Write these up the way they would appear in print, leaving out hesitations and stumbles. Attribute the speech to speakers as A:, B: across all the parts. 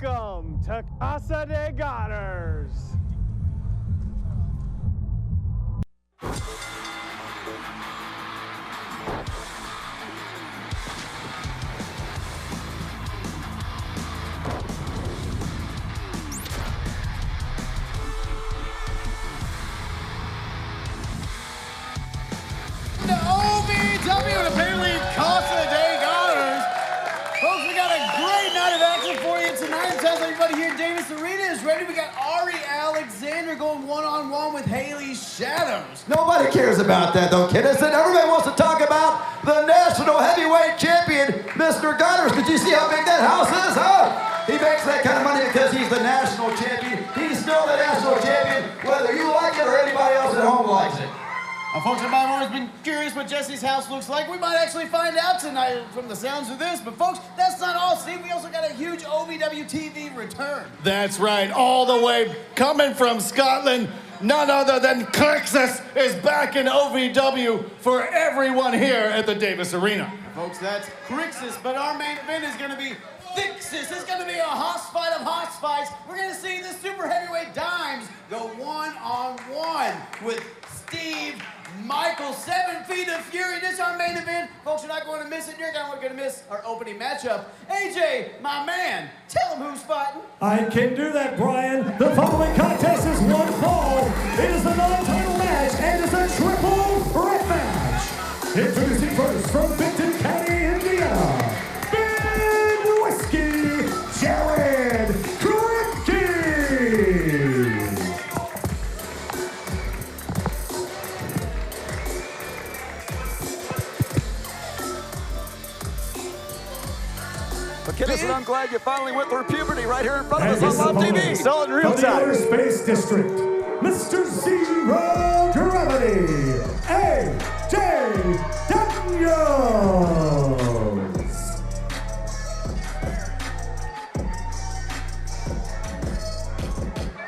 A: Welcome to Casa de Godderz.
B: The OVW and apparently Casa de Godderz. Folks, we got a great night of action for you tonight. It sounds like everybody here in Davis Arena is ready. We got Arie Alexander going one-on-one with Hayley's Shadows.
C: Nobody cares about that though, kiddos. And everybody wants to talk about the national heavyweight champion, Mr. Godderz. Did you see how big that house is, huh? He makes that kind of money because he's the national champion. He's still the national champion, whether you like it or anybody else at home likes it.
B: Folks, everybody have always been curious what Jessie's house looks like. We might actually find out tonight from the sounds of this. But folks, that's not all. See, we also got a huge OVW TV return.
D: That's right, all the way coming from Scotland. None other than Crixus is back in OVW for everyone here at the Davis Arena.
B: Folks, that's Crixus, but our main event is going to be Crixus. It's going to be a hoss fight of hoss fights. We're going to see the super heavyweight dimes go one-on-one with Steve Michael, 7 feet of fury. This is our main event. Folks, you're not going to miss it. You're not going to miss our opening matchup. AJ, my man, tell them who's fighting.
E: I can do that, Brian. The following contest is one fall. It is the non-title match and it's a triple threat match. Introducing first from Benton County, Indiana, Big Whiskey, Jared Kripke.
C: Kiddos, I'm glad you finally went through puberty right here in front of us on live TV.
A: Saw it in real
E: From the
A: time.
E: Outer Space District, Mr. Zero Gravity, AJ Daniels.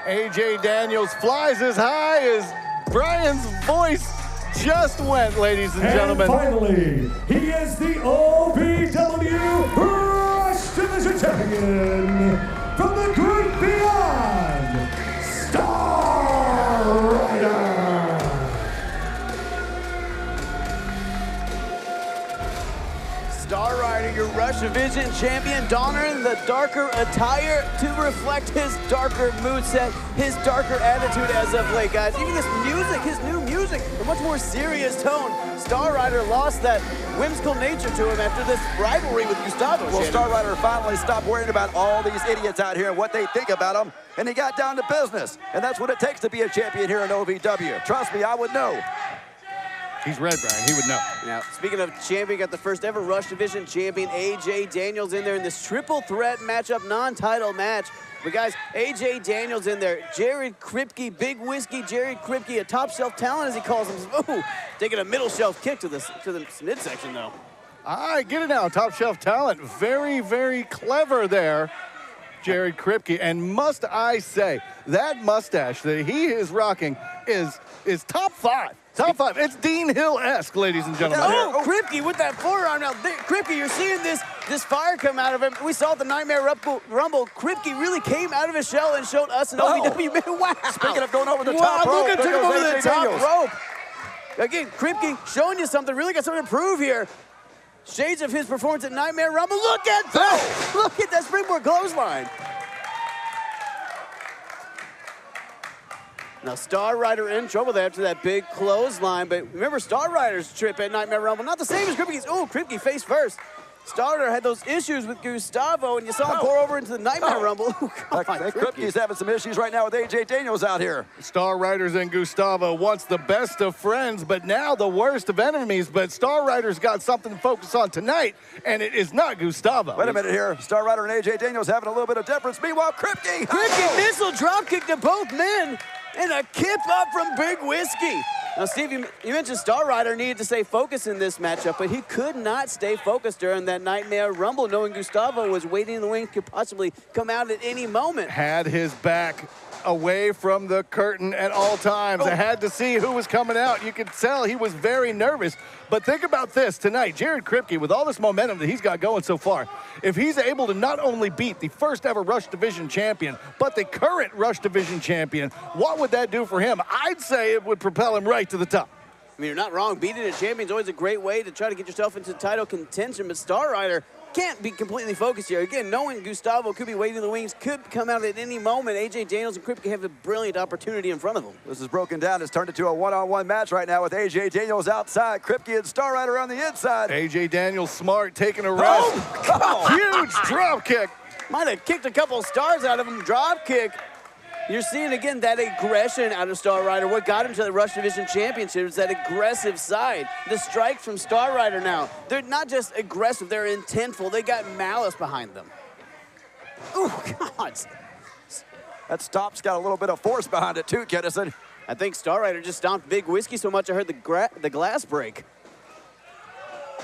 D: AJ Daniels flies as high as Brian's voice just went, ladies and gentlemen.
E: And finally, he is the OVW Rush Division Champion from the great beyond, Star Rider.
F: Star Rider, your Rush Division champion, donning the darker attire to reflect his darker moveset, his darker attitude as of late, guys. Even this music, his new music, a much more serious tone. Star Rider lost that whimsical nature to him after this rivalry with Gustavo.
C: Well, Star Rider finally stopped worrying about all these idiots out here and what they think about him, and he got down to business. And that's what it takes to be a champion here in OVW. Trust me, I would know.
D: He's red, Brian, he would know.
F: Now, speaking of champion, got the first ever Rush Division champion, AJ Daniels, in there in this triple threat matchup, non-title match. But guys, AJ Daniels in there, Jared Kripke, Big Whiskey, Jared Kripke, a top shelf talent as he calls him. Ooh, taking a middle shelf kick to the midsection though.
D: All right, get it now, top shelf talent. Very, very clever there, Jared Kripke. And must I say, that mustache that he is rocking is top 5. Top 5. It's Dean Hill-esque, ladies and gentlemen.
F: Oh, Kripke with that forearm. Now, Kripke, you're seeing this fire come out of him. We saw at the Nightmare Rumble. Kripke really came out of his shell and showed us an OVW. Wow.
C: Speaking of going over the top rope,
F: look at
C: there
F: him
C: goes
F: over the
C: AJ
F: top
C: Daniels.
F: rope. Again, Kripke showing you something. Really got something to prove here. Shades of his performance at Nightmare Rumble. Look at that. Look at that springboard clothesline. Now, Star Rider in trouble there after that big clothesline, but remember Star Rider's trip at Nightmare Rumble, not the same as Kripke's. Oh, Kripke face first. Star Rider had those issues with Gustavo, and you saw him pour over into the Nightmare Rumble. Oh,
C: Kripke's having some issues right now with AJ Daniels out here.
D: Star Riders and Gustavo, once the best of friends, but now the worst of enemies. But Star Rider's got something to focus on tonight, and it is not Gustavo.
C: Wait a minute here. Star Rider and AJ Daniels having a little bit of difference. Meanwhile, Kripke.
F: Missile dropkick to both men, and a kip up from Big Whiskey. Now, Steve, you mentioned Star Rider needed to stay focused in this matchup, but he could not stay focused during that Nightmare Rumble, knowing Gustavo was waiting in the wings, could possibly come out at any moment.
D: Had his back away from the curtain at all times. I had to see who was coming out. You could tell he was very nervous. But think about this tonight. Jared Kripke, with all this momentum that he's got going so far, if he's able to not only beat the first ever Rush Division champion, but the current Rush Division champion, what would that do for him? I'd say it would propel him right to the top.
F: I mean, you're not wrong. Beating a champion is always a great way to try to get yourself into title contention, but Star Rider can't be completely focused here. Again, knowing Gustavo could be waiting in the wings, could come out at any moment. AJ Daniels and Kripke have a brilliant opportunity in front of them.
C: This is broken down. It's turned into a one-on-one match right now with AJ Daniels outside, Kripke and Star Rider on the inside.
D: AJ Daniels smart, taking a rest. Huge drop kick.
F: Might have kicked a couple of stars out of him. Drop kick. You're seeing, again, that aggression out of Star Rider. What got him to the Rush Division Championship is that aggressive side. The strike from Star Rider now. They're not just aggressive, they're intentful. They got malice behind them. Oh, God.
C: That stop's got a little bit of force behind it, too, Kennison.
F: I think Star Rider just stomped Big Whiskey so much I heard the glass break.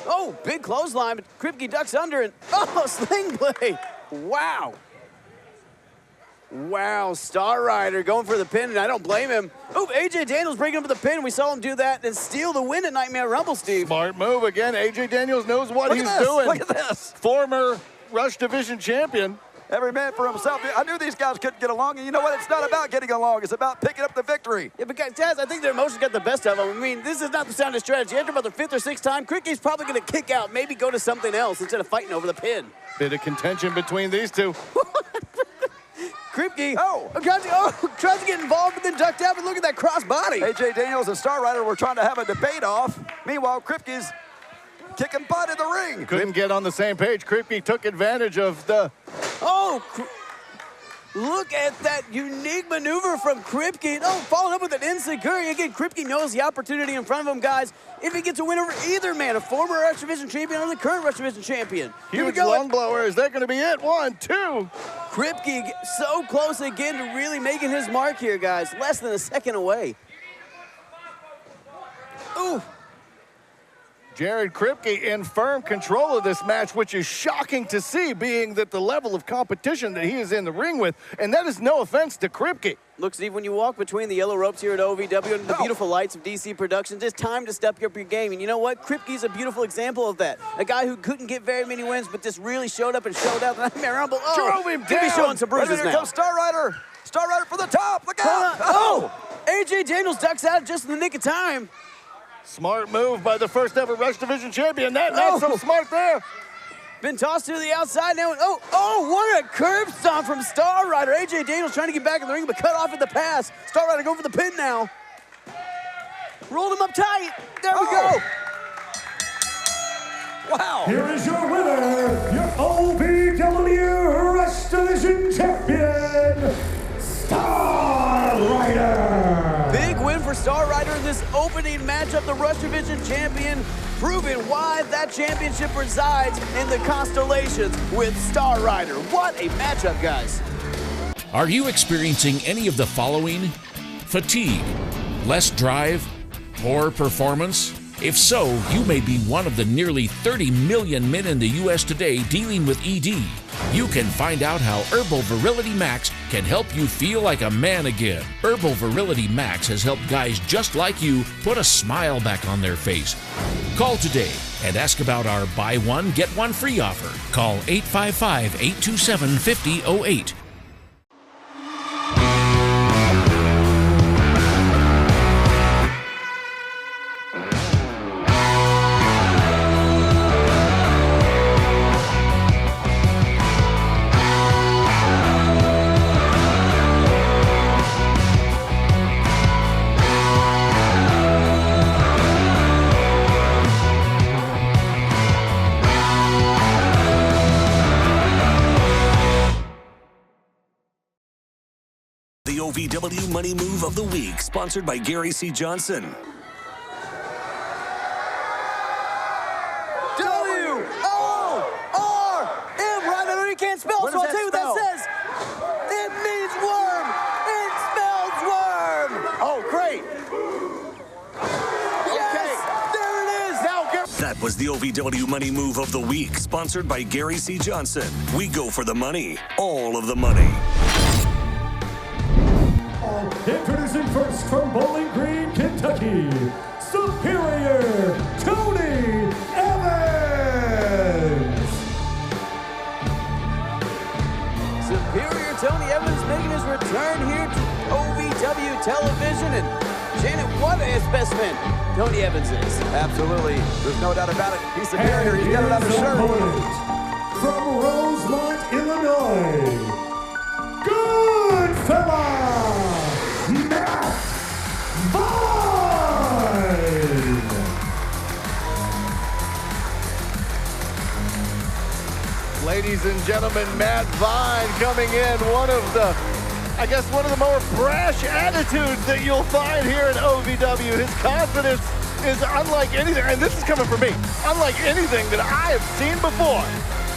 F: Oh, big clothesline, but Kripke ducks under and, oh, sling blade. Wow. Wow, Star Rider going for the pin, and I don't blame him. Oh, AJ Daniels breaking up the pin. We saw him do that and steal the win at Nightmare Rumble, Steve.
D: Smart move again. AJ Daniels knows what he's doing.
C: Look at this.
D: Former Rush Division champion.
C: Every man for himself. I knew these guys couldn't get along, and you know what? It's not about getting along. It's about picking up the victory.
F: Yeah, but guys, Taz, I think their emotions got the best of them. I mean, this is not the soundest strategy. After about the 5th or 6th time, Kripke's probably going to kick out, maybe go to something else instead of fighting over the pin.
D: Bit of contention between these two.
F: Kripke tries to get involved, but then ducked out, but look at that cross body.
C: AJ Daniels and Star Rider were trying to have a debate off. Meanwhile, Kripke's kicking butt in the ring.
D: Couldn't get on the same page. Kripke took advantage of the...
F: Oh, look at that unique maneuver from Kripke. Oh, followed up with an insecurity. Again, Kripke knows the opportunity in front of him, guys. If he gets a win over either man, a former Rush Division champion or the current Rush Division champion. Here we
D: Huge
F: go.
D: lung blower. Is that going to be it? 1, 2.
F: Kripke so close again to really making his mark here, guys. Less than a second away. Ooh.
D: Jared Kripke in firm control of this match, which is shocking to see, being that the level of competition that he is in the ring with, and that is no offense to Kripke.
F: Look, Steve, when you walk between the yellow ropes here at OVW and the beautiful lights of DC Productions, it's time to step up your game. And you know what? Kripke's a beautiful example of that. A guy who couldn't get very many wins, but just really showed up and showed out. Nightmare Rumble. Oh,
D: drove him
F: could be
D: down.
F: showing some bruises
C: Here
F: now.
C: comes Star Rider. Star Rider for the top. Look out.
F: Oh! AJ Daniels ducks out just in the nick of time.
D: Smart move by the first ever Rush Division champion. Not so smart there.
F: Been tossed to the outside now. Oh, what a curb stomp from Star Rider. AJ Daniels trying to get back in the ring, but cut off at the pass. Star Rider going for the pin now. Rolled him up tight. There we go.
C: Wow.
E: Here is your winner, your OVW Rush Division champion, Star Rider.
F: Big win for Star Rider in this opening matchup. The Rush Division champion, proving why that championship resides in the constellations with Star Rider. What a matchup, guys.
G: Are you experiencing any of the following? Fatigue, less drive, poor performance? If so, you may be one of the nearly 30 million men in the U.S. today dealing with ED. You can find out how Herbal Virility Max can help you feel like a man again. Herbal Virility Max has helped guys just like you put a smile back on their face. Call today and ask about our buy one, get one free offer. Call 855-827-5008.
H: The OVW Money Move of the Week, sponsored by Gary C. Johnson.
F: W-O-R-M. Right, I know you can't spell, so I'll tell you what that says. It means worm. It spells worm.
D: Oh, great.
F: Yes, there it is.
D: Now,
H: That was the OVW Money Move of the Week, sponsored by Gary C. Johnson. We go for the money, all of the money.
E: Introducing first from Bowling Green, Kentucky, Superior Tony Evans.
F: Superior Tony Evans making his return here to OVW television. And Janet, what a specimen Tony Evans is.
C: Absolutely. There's no doubt about it. He's superior. He's got it on his shirt.
E: From Rosemont, Illinois, Goodfella, Matt Vine.
D: Ladies and gentlemen, Matt Vine coming in. One of the more brash attitudes that you'll find here in OVW. His confidence is unlike anything, and this is coming from me, unlike anything that I have seen before.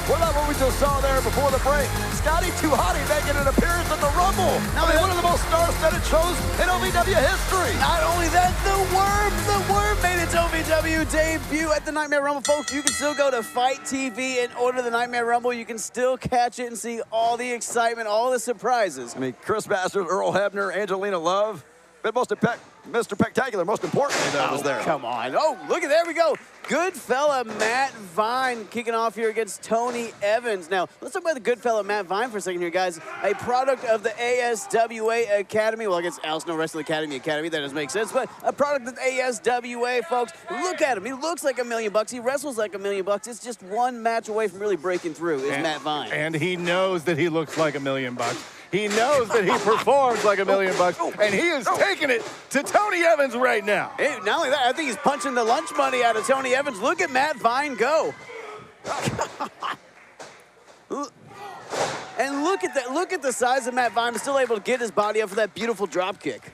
C: What about what we just saw there before the break? Scotty 2 Hottie making an appearance at the Rumble. Now, one of the most star-studded shows in OVW history.
F: Not only that, the Worm made its OVW debut at the Nightmare Rumble. Folks, you can still go to Fight TV and order the Nightmare Rumble. You can still catch it and see all the excitement, all the surprises.
C: I mean, Chris Masters, Earl Hebner, Angelina Love, but Mr. PEC-Tacular, most importantly, that was there.
F: Come on. Oh, look at, there we go. Goodfella Matt Vine kicking off here against Tony Evans. Now, let's talk about the Goodfella Matt Vine for a second here, guys. A product of the ASWA Academy. Well, I guess Al Snow Wrestling Academy. That doesn't make sense, but a product of the ASWA, folks. Look at him. He looks like $1 million. He wrestles like $1 million. It's just one match away from really breaking through is Matt Vine.
D: And he knows that he looks like $1 million. He knows that he performs like $1 million, and he is taking it to Tony Evans right now.
F: Hey, not only that, I think he's punching the lunch money out of Tony Evans. Look at Matt Vine go. And look at that. Look at the size of Matt Vine. He's still able to get his body up for that beautiful drop kick.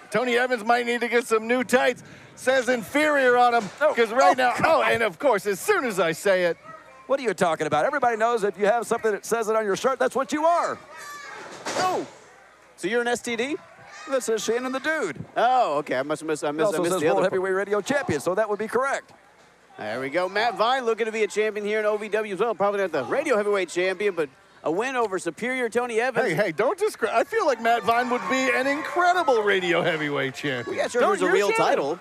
D: Tony Evans might need to get some new tights. Says inferior on him, because right now, and of course, as soon as I say it,
C: what are you talking about? Everybody knows if you have something that says it on your shirt, that's what you are.
F: Oh, so you're an STD?
C: That says Shannon the Dude.
F: Oh, okay. I missed
C: It also
F: the
C: says
F: other
C: World Heavyweight Radio Champion, so that would be correct.
F: There we go. Matt Vine looking to be a champion here in OVW as well. Probably not the Radio Heavyweight Champion, but a win over Superior Tony Evans.
D: Hey, don't discredit. I feel like Matt Vine would be an incredible Radio Heavyweight Champion.
F: We got sure who's a real title.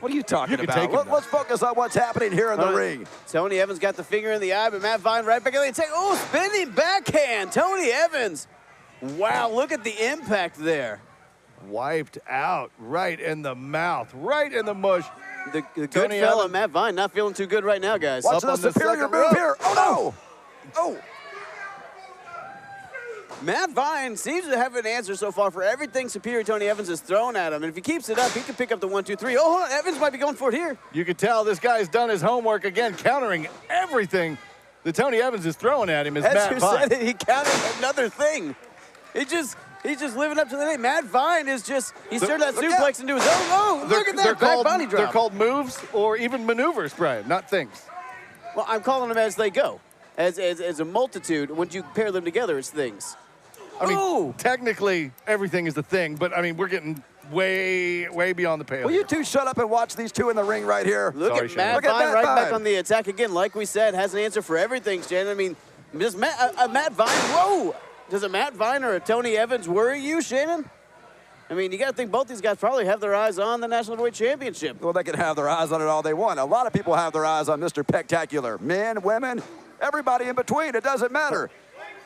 C: What are you talking about? Let's focus on what's happening here in the ring.
F: Tony Evans got the finger in the eye, but Matt Vine right back in the attack. Oh, spinning backhand. Tony Evans. Wow, look at the impact there.
D: Wiped out right in the mouth, right in the mush.
F: The good fella, Matt Vine, not feeling too good right now, guys.
C: Watch the Superior move here. Oh, no. Oh.
F: Matt Vine seems to have an answer so far for everything Superior Tony Evans has thrown at him. And if he keeps it up, he can pick up the 1, 2, 3. Oh, hold on. Evans might be going for it here.
D: You can tell this guy's done his homework again, countering everything that Tony Evans is throwing at him. Is Matt Vine.
F: Said it, he countered another thing. He's just living up to the name. Matt Vine is just, he's turned that suplex into his own. Oh, look at that back body drop.
D: They're called moves or even maneuvers, Brian, not things.
F: Well, I'm calling them as they go. As a multitude, when you pair them together, it's things.
D: I mean, technically, everything is the thing, but, I mean, we're getting way, way beyond the pale.
C: Will you two shut up and watch these two in the ring right here?
F: Look at Matt Vine right back on the attack again. Like we said, has an answer for everything, Shannon. I mean, does Matt Vine, whoa! Does a Matt Vine or a Tony Evans worry you, Shannon? I mean, you got to think both these guys probably have their eyes on the National Heavyweight Championship.
C: Well, they can have their eyes on it all they want. A lot of people have their eyes on Mr. PEC-Tacular. Men, women, everybody in between. It doesn't matter.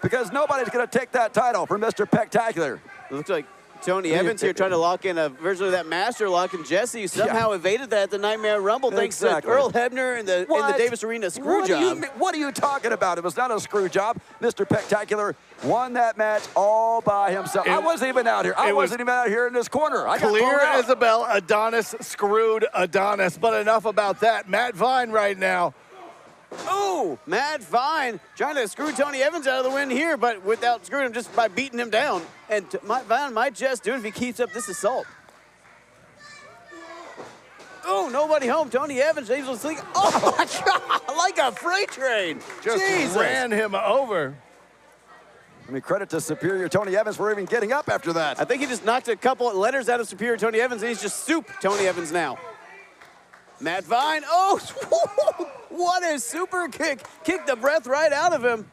C: Because nobody's going to take that title from Mr. PEC-Tacular.
F: It looks like Tony Evans here trying to lock in a version of that master lock, and Jessie somehow evaded that at the Nightmare Rumble thanks to Earl Hebner and the Davis Arena screw job.
C: What are you talking about? It was not a screw job. Mr. PEC-Tacular won that match all by himself. I wasn't even out here. I wasn't even out here in this corner. I got
D: clear as a bell. Adonis screwed Adonis. But enough about that. Matt Vine right now.
F: Oh, Matt Vine trying to screw Tony Evans out of the win here, but without screwing him, just by beating him down. And Matt Vine might just do it if he keeps up this assault. Oh, nobody home. Tony Evans able to sleep. Oh, my God, like a freight train.
D: Just ran him over.
C: I mean, credit to Superior Tony Evans for even getting up after that.
F: I think he just knocked a couple of letters out of Superior Tony Evans, and he's just soup Tony Evans now. Matt Vine, oh, what a super kick. Kicked the breath right out of him.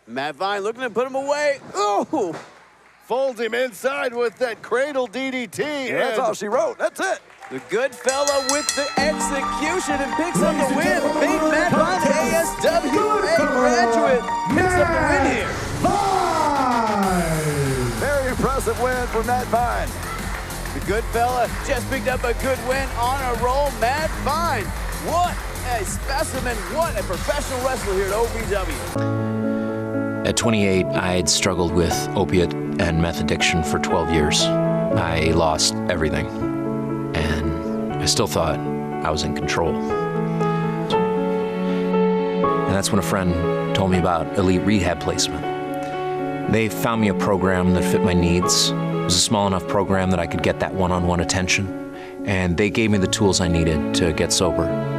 F: Matt Vine looking to put him away. Oh,
D: folds him inside with that cradle DDT.
C: Yeah, that's all she wrote. That's it.
F: The Goodfella with the execution and picks up the win. Big Matt Bond, ASWA graduate, picks up the win here.
C: Very impressive win for Matt Vine.
F: The Goodfella just picked up a good win on a roll. Matt Vine, what a specimen, what a professional wrestler here at OVW.
I: At 28, I had struggled with opiate and meth addiction for 12 years. I lost everything, and I still thought I was in control. And that's when a friend told me about Elite Rehab Placement. They found me a program that fit my needs. It was a small enough program that I could get that one-on-one attention, and they gave me the tools I needed to get sober.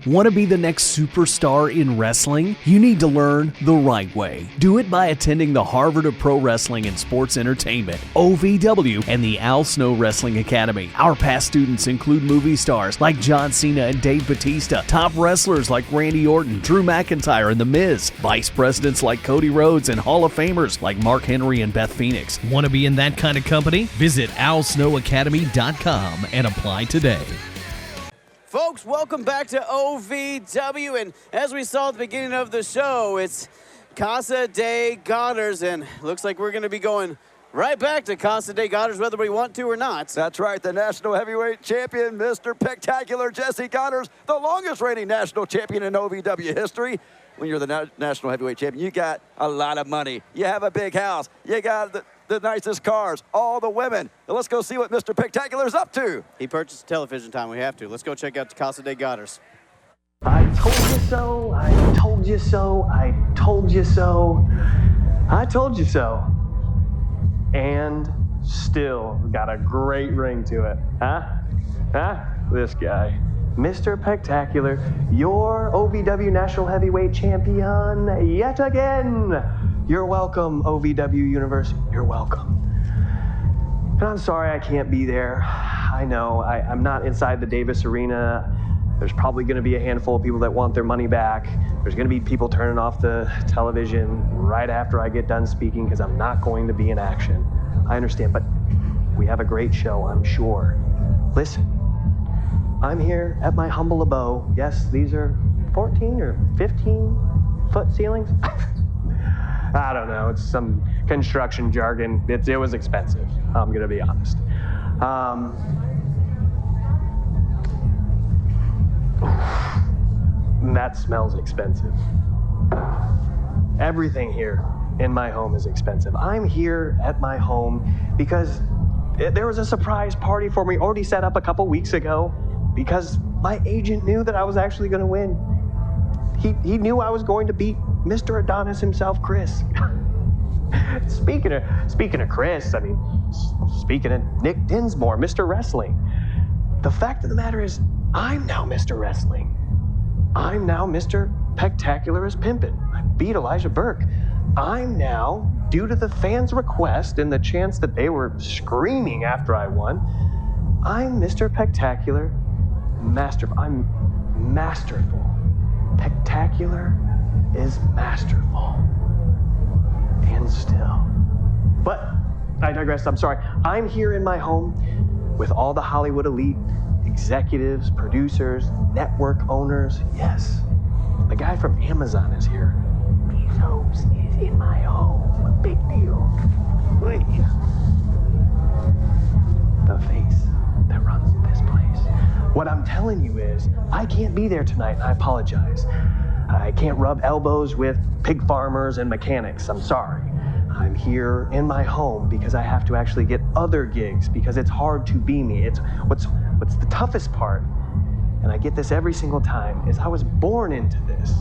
J: Want to be the next superstar in wrestling? You need to learn the right way. Do it by attending the Harvard of Pro Wrestling and Sports Entertainment, OVW, and the Al Snow Wrestling Academy. Our past students include movie stars like John Cena and Dave Bautista, top wrestlers like Randy Orton, Drew McIntyre, and The Miz, vice presidents like Cody Rhodes, and Hall of Famers like Mark Henry and Beth Phoenix. Want to be in that kind of company? Visit alsnowacademy.com and apply today.
F: Folks, welcome back to OVW, and as we saw at the beginning of the show, it's Casa de Godderz, and looks like we're going to be going right back to Casa de Godderz, whether we want to or not.
C: That's right, the national heavyweight champion, Mr. PEC-Tacular Jessie Godderz, the longest reigning national champion in OVW history. When you're the national heavyweight champion, you got a lot of money. You have a big house. You got the nicest cars, all the women. Now let's go see what Mr. PEC-Tacular is up to.
F: He purchased television time. We have to. Let's go check out Casa de Godderz.
K: I told you so, I told you so, I told you so, I told you so. And still got a great ring to it. Huh? This guy. Mr. PEC-Tacular, your OVW National Heavyweight Champion yet again. You're welcome, OVW University. You're welcome. And I'm sorry I can't be there. I know, I'm not inside the Davis Arena. There's probably going to be a handful of people that want their money back. There's going to be people turning off the television right after I get done speaking because I'm not going to be in action. I understand, but we have a great show, I'm sure. Listen, I'm here at my humble abode. Yes, these are 14 or 15 foot ceilings. I don't know, it's some construction jargon. It was expensive, I'm gonna be honest. That smells expensive. Everything here in my home is expensive. I'm here at my home because there was a surprise party for me already set up a couple weeks ago because my agent knew that I was actually gonna win. He knew I was going to beat Mr. Adonis himself, Chris. Speaking of Chris, I mean, speaking of Nick Dinsmore, Mr. Wrestling, the fact of the matter is, I'm now Mr. Wrestling. I'm now Mr. PEC-Tacular as Pimpin'. I beat Elijah Burke. I'm now, due to the fans' request and the chance that they were screaming after I won, I'm Mr. PEC-Tacular, I'm masterful. PEC-Tacular is masterful. And still. But I digress, I'm sorry. I'm here in my home with all the Hollywood elite, executives, producers, network owners. Yes, the guy from Amazon is here. Bezos is in my home. Big deal. The face that runs this place. What I'm telling you is, I can't be there tonight, and I apologize. I can't rub elbows with pig farmers and mechanics, I'm sorry. I'm here in my home because I have to actually get other gigs because it's hard to be me. It's what's the toughest part, and I get this every single time, is I was born into this.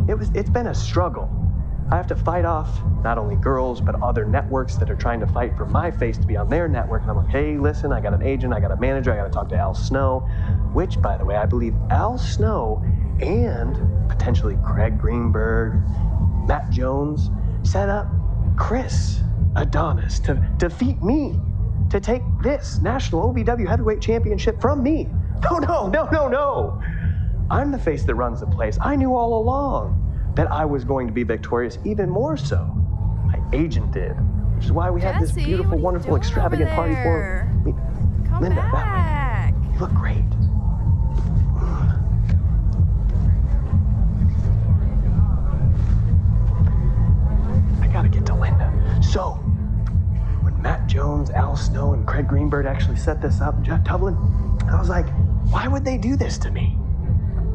K: It's been a struggle. I have to fight off not only girls, but other networks that are trying to fight for my face to be on their network. And I'm like, hey, listen, I got an agent, I got a manager, I got to talk to Al Snow, which, by the way, I believe Al Snow and potentially Craig Greenberg, Matt Jones, set up Chris Adonis to defeat me, to take this national OVW heavyweight championship from me. No. I'm the face that runs the place. I knew all along. that I was going to be victorious, even more so. My agent did, which is why we had this beautiful, wonderful, extravagant party for me.
L: Come
K: Linda,
L: back.
K: that way. You look great. I gotta get to Linda. So, when Matt Jones, Al Snow, and Craig Greenberg actually set this up, Jeff Tublin, I was like, why would they do this to me?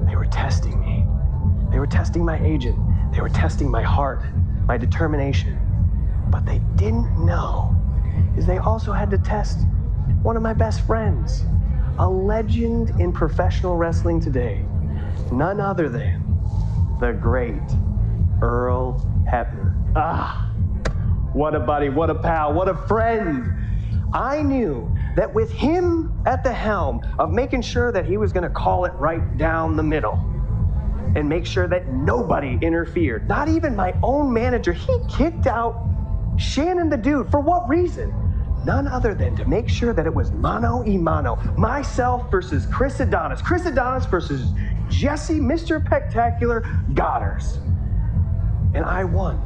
K: They were testing me. They were testing my agent. They were testing my heart, my determination. But they didn't know is they also had to test one of my best friends, a legend in professional wrestling today, none other than the great Earl Hebner. Ah, what a buddy, what a pal, what a friend. I knew that with him at the helm of making sure that he was gonna call it right down the middle and make sure that nobody interfered, not even my own manager, he kicked out Shannon the Dude. For what reason? None other than to make sure that it was mano a mano. Myself versus Chris Adonis. Chris Adonis versus Jessie, Mr. PEC-Tacular, Godderz. And I won.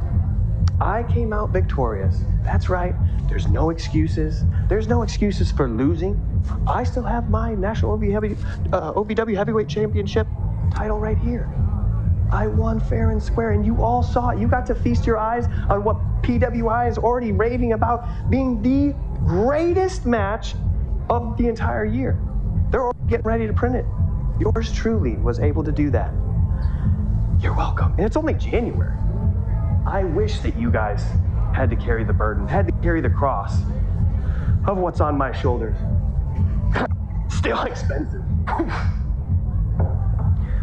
K: I came out victorious. That's right. There's no excuses. There's no excuses for losing. I still have my National OVW Heavyweight Championship title right here. I won fair and square, and you all saw it. You got to feast your eyes on what PWI is already raving about being the greatest match of the entire year. They're already getting ready to print it. Yours truly was able to do that. You're welcome. And it's only January. I wish that you guys had to carry the burden, had to carry the cross of what's on my shoulders. Still expensive.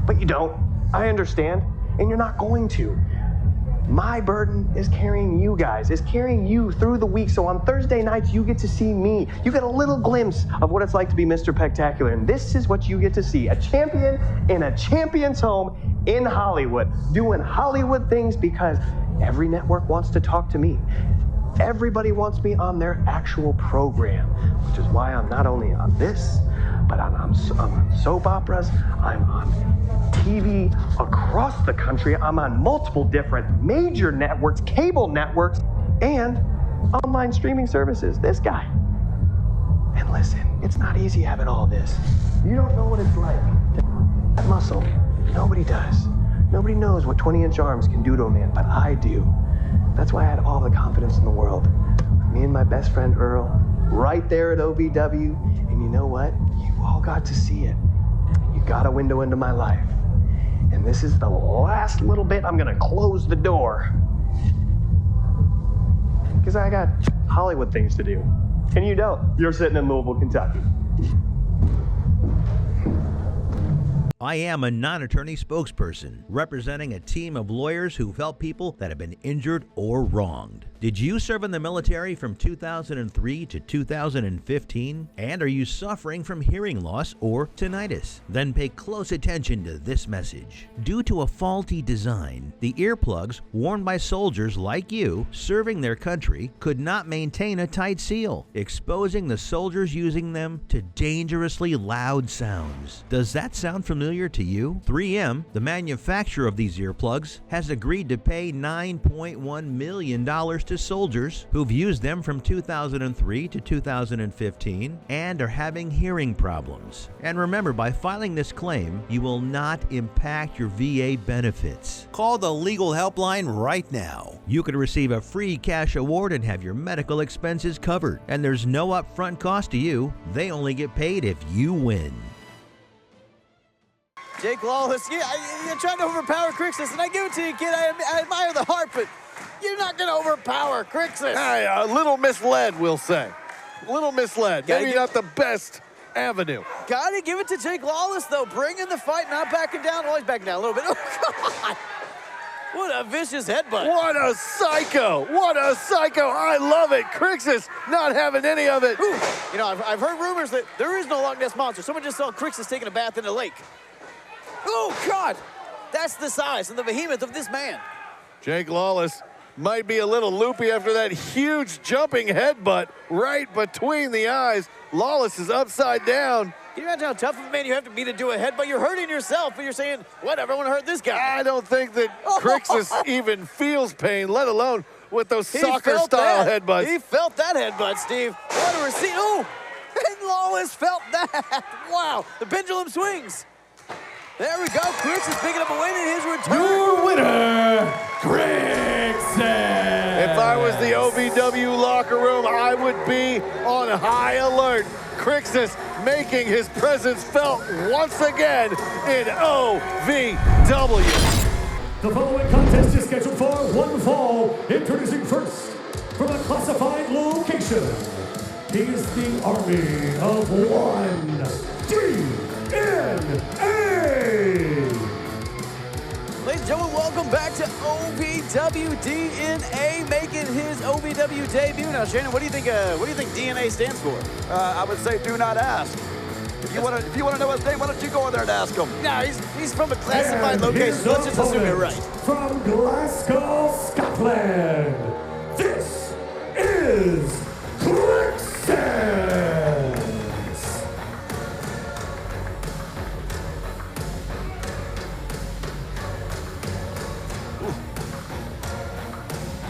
K: But you don't. I understand, and you're not going to. My burden is carrying you guys, is carrying you through the week. So on Thursday nights, you get to see me. You get a little glimpse of what it's like to be Mr. PEC-Tacular. And this is what you get to see. A champion in a champion's home in Hollywood, doing Hollywood things because every network wants to talk to me. Everybody wants me on their actual program, which is why I'm not only on this, but I'm on soap operas, I'm on TV across the country, I'm on multiple different major networks, cable networks, and online streaming services. This guy. And listen, it's not easy having all this. You don't know what it's like to have that muscle. Nobody does. Nobody knows what 20-inch arms can do to a man, but I do. That's why I had all the confidence in the world. Me and my best friend Earl, right there at OVW, and you know what? You all got to see it. You got a window into my life. And this is the last little bit. I'm gonna close the door. Because I got Hollywood things to do. And you don't. You're sitting in Louisville, Kentucky.
M: I am a non-attorney spokesperson representing a team of lawyers who've helped people that have been injured or wronged. Did you serve in the military from 2003 to 2015? And are you suffering from hearing loss or tinnitus? Then pay close attention to this message. Due to a faulty design, the earplugs worn by soldiers like you serving their country could not maintain a tight seal, exposing the soldiers using them to dangerously loud sounds. Does that sound familiar to you? 3M, the manufacturer of these earplugs, has agreed to pay $9.1 million to soldiers who've used them from 2003 to 2015 and are having hearing problems. And remember, by filing this claim, you will not impact your VA benefits. Call the legal helpline right now. You could receive a free cash award and have your medical expenses covered. And there's no upfront cost to you. They only get paid if you win.
F: Jake Lawless, you're trying to overpower Crixus, and I give it to you, kid. I admire the heart, but you're not going to overpower Crixus.
D: Hey, a little misled, we'll say. A little misled. Maybe not the best avenue.
F: Gotta give it to Jake Lawless, though. Bringing the fight, not backing down. Always backing down a little bit. Oh, God. What a vicious headbutt.
D: What a psycho. What a psycho. I love it. Crixus not having any of it.
F: Ooh. You know, I've heard rumors that there is no Loch Ness Monster. Someone just saw Crixus taking a bath in a lake. Oh, God. That's the size and the behemoth of this man.
D: Jake Lawless might be a little loopy after that huge jumping headbutt right between the eyes. Lawless is upside down.
F: Can you imagine how tough of a man you have to be to do a headbutt? You're hurting yourself, but you're saying, whatever, I want to hurt this guy.
D: I don't think that Crixus even feels pain, let alone with those soccer-style headbutts.
F: He felt that headbutt, Steve. What a receipt. Oh, and Lawless felt that. Wow, the pendulum swings. There we go. Crixus picking up a win in his return.
E: Your winner, Crixus.
D: If I was the OVW locker room, I would be on high alert. Crixus making his presence felt once again in OVW.
E: The following contest is scheduled for one fall. Introducing first, from a classified location, he is the Army of One, DNA.
F: Ladies and gentlemen, welcome back to OVW DNA, making his OVW debut. Now, Shannon, what do you think DNA stands for?
C: I would say do not ask. If you want to know his name, why don't you go in there and ask him?
F: Nah, he's from a classified location, so let's just assume you're right.
E: From Glasgow, Scotland, this is Crixus.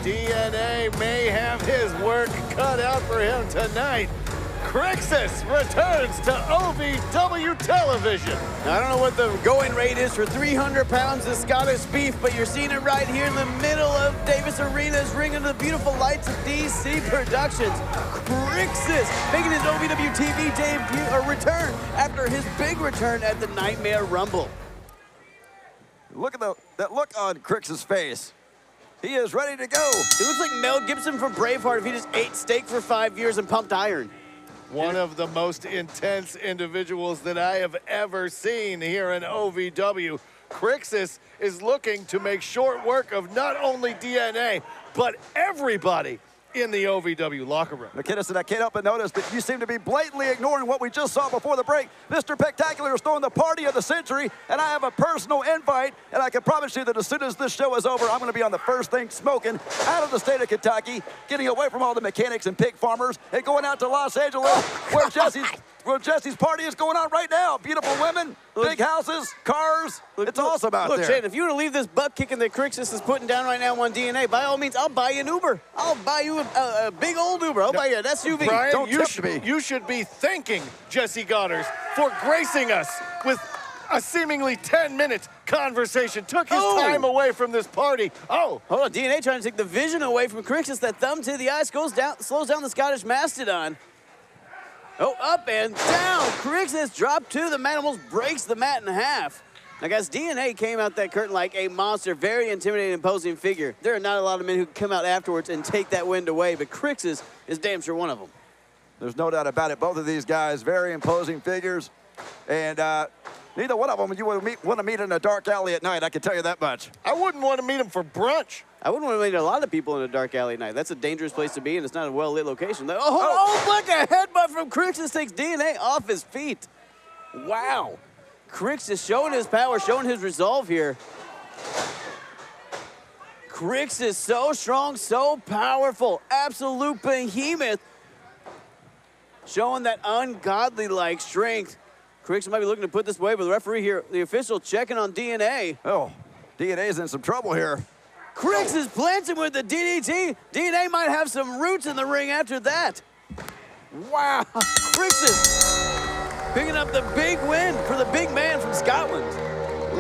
D: DNA may have his work cut out for him tonight. Crixus returns to OVW television.
F: Now, I don't know what the going rate is for 300 pounds of Scottish beef, but you're seeing it right here in the middle of Davis Arena's ring under the beautiful lights of DC Productions. Crixus making his OVW TV debut, or return, after his big return at the Nightmare Rumble.
C: Look at that look on Crixus' face. He is ready to go.
F: He looks like Mel Gibson from Braveheart if he just ate steak for 5 years and pumped iron.
D: One of the most intense individuals that I have ever seen here in OVW. Crixus is looking to make short work of not only DNA, but everybody in the OVW locker room.
C: McKinnison, I can't help but notice that you seem to be blatantly ignoring what we just saw before the break. Mr. PEC-Tacular is throwing the party of the century, and I have a personal invite, and I can promise you that as soon as this show is over, I'm going to be on the first thing smoking out of the state of Kentucky, getting away from all the mechanics and pig farmers, and going out to Los Angeles, where Jesse's party is going on right now. Beautiful women, big houses, cars. It's awesome out there.
F: Look, Shane, if you want to leave this butt kicking that Crixus is putting down right now on DNA, by all means, I'll buy you an Uber. I'll buy you a big old Uber. I'll buy you an SUV.
D: Brian,
C: Don't tempt me.
D: You should be thanking Jessie Godderz for gracing us with a seemingly 10-minute conversation. Took his time away from this party. Oh.
F: Hold on, DNA trying to take the vision away from Crixus. That thumb to the eye slows down the Scottish Mastodon. Oh, up and down. Crixus dropped to the mat, almost breaks the mat in half. Now, guys, DNA came out that curtain like a monster, very intimidating, imposing figure. There are not a lot of men who come out afterwards and take that wind away, but Crixus is damn sure one of them.
C: There's no doubt about it. Both of these guys, very imposing figures. And neither one of them you want to meet in a dark alley at night, I can tell you that much.
D: I wouldn't want to meet him for brunch.
F: I wouldn't want to meet a lot of people in a dark alley at night. That's a dangerous place to be, and it's not a well-lit location. Oh, look, a headbutt from Crixus takes DNA off his feet. Wow. Crixus showing his power, showing his resolve here. Crixus so strong, so powerful, absolute behemoth. Showing that ungodly-like strength. Crixus might be looking to put this away, but the referee here, the official, checking on DNA.
C: Oh, DNA's in some trouble here.
F: Crixus plants him with the DDT. DNA might have some roots in the ring after that. Wow, Crixus picking up the big win for the big man from Scotland.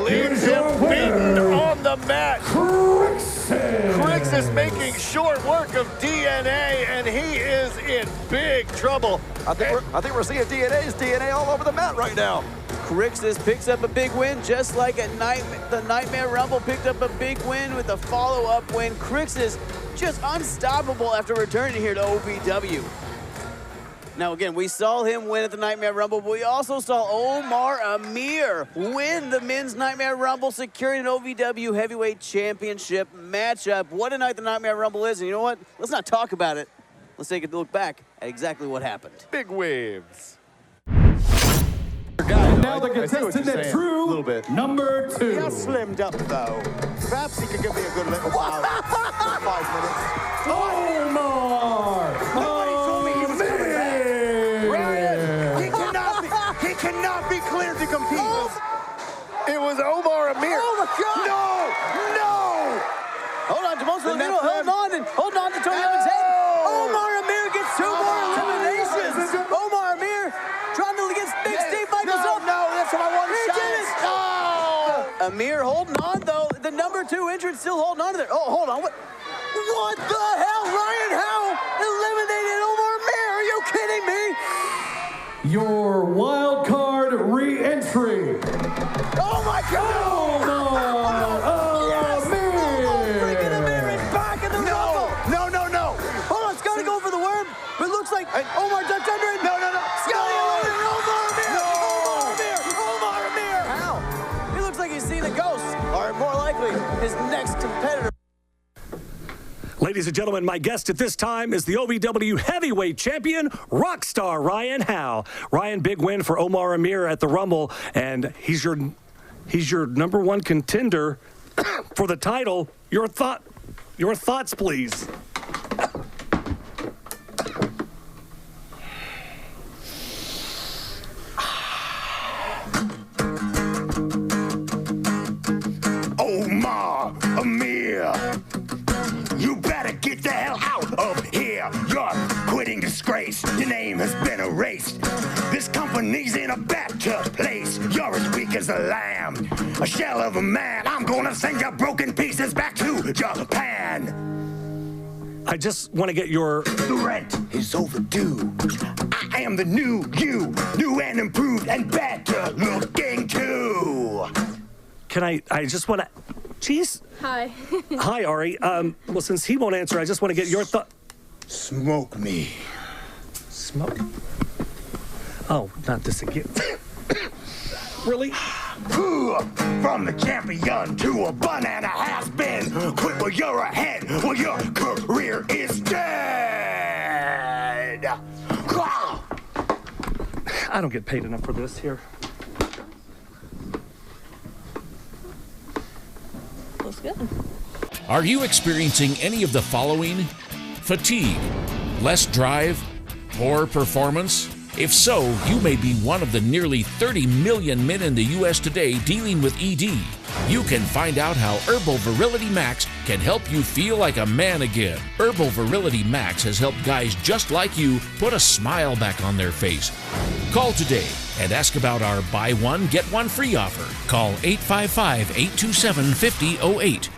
D: Leaves him beaten on the mat. Crixus making short work of DNA, and he is in big trouble.
C: I think we're seeing DNA's DNA all over the mat right now.
F: Crixus picks up a big win, just like the Nightmare Rumble picked up a big win with a follow-up win. Crixus just unstoppable after returning here to OVW. Now, again, we saw him win at the Nightmare Rumble, but we also saw Omar Amir win the Men's Nightmare Rumble, securing an OVW Heavyweight Championship matchup. What a night the Nightmare Rumble is, and you know what? Let's not talk about it. Let's take a look back at exactly what happened.
D: Big waves.
E: Now the contestant that drew number 2.
L: He has slimmed up, though. Perhaps he could give me a good little bow for 5 minutes.
E: Omar!
L: Nobody told me he was coming back. Ryan, he
F: Amir holding on, though. The number 2 entrant still holding on to there. Oh, hold on. What the hell? Ryan Howe eliminated Omar Amir. Are you kidding me?
E: Your wild card re-entry.
F: Oh, my God.
E: Omar Amir.
F: Freaking Amir is back in the Rumble.
L: No.
F: Hold on, Scotty going for the worm. But it looks like Omar ducked under it.
L: No.
F: Scotty eliminated Omar Amir. Omar Amir. How? He looks like he's seen a ghost. Or more likely, his next competitor.
N: Ladies and gentlemen, my guest at this time is the OVW Heavyweight Champion, Rockstar Ryan Howe. Ryan, big win for Omar Amir at the Rumble, and he's your number 1 contender for the title. Your thoughts, please.
L: Omar Amir, you better get the hell out of here. You're quitting disgrace. Your name has been erased. This company's in a better place. You're as weak as a lamb, a shell of a man. I'm gonna send your broken pieces back to Japan.
N: I just want to get your...
L: The rent is overdue. I am the new you, new and improved and better looking too.
N: Can I just want to... Jeez.
O: Hi.
N: Hi, Arie. Well, since he won't answer, I just want to get your thought.
L: Smoke me.
N: Smoke? Oh, not this again. Really?
L: From the champion to a banana has-been. Quit while you're ahead, while your career is dead.
N: I don't get paid enough for this here.
O: Looks good.
G: Are you experiencing any of the following? Fatigue, less drive, poor performance? If so, you may be one of the nearly 30 million men in the U.S. today dealing with ED. You can find out how Herbal Virility Max can help you feel like a man again. Herbal Virility Max has helped guys just like you put a smile back on their face. Call today and ask about our buy one, get one free offer. Call 855-827-5008.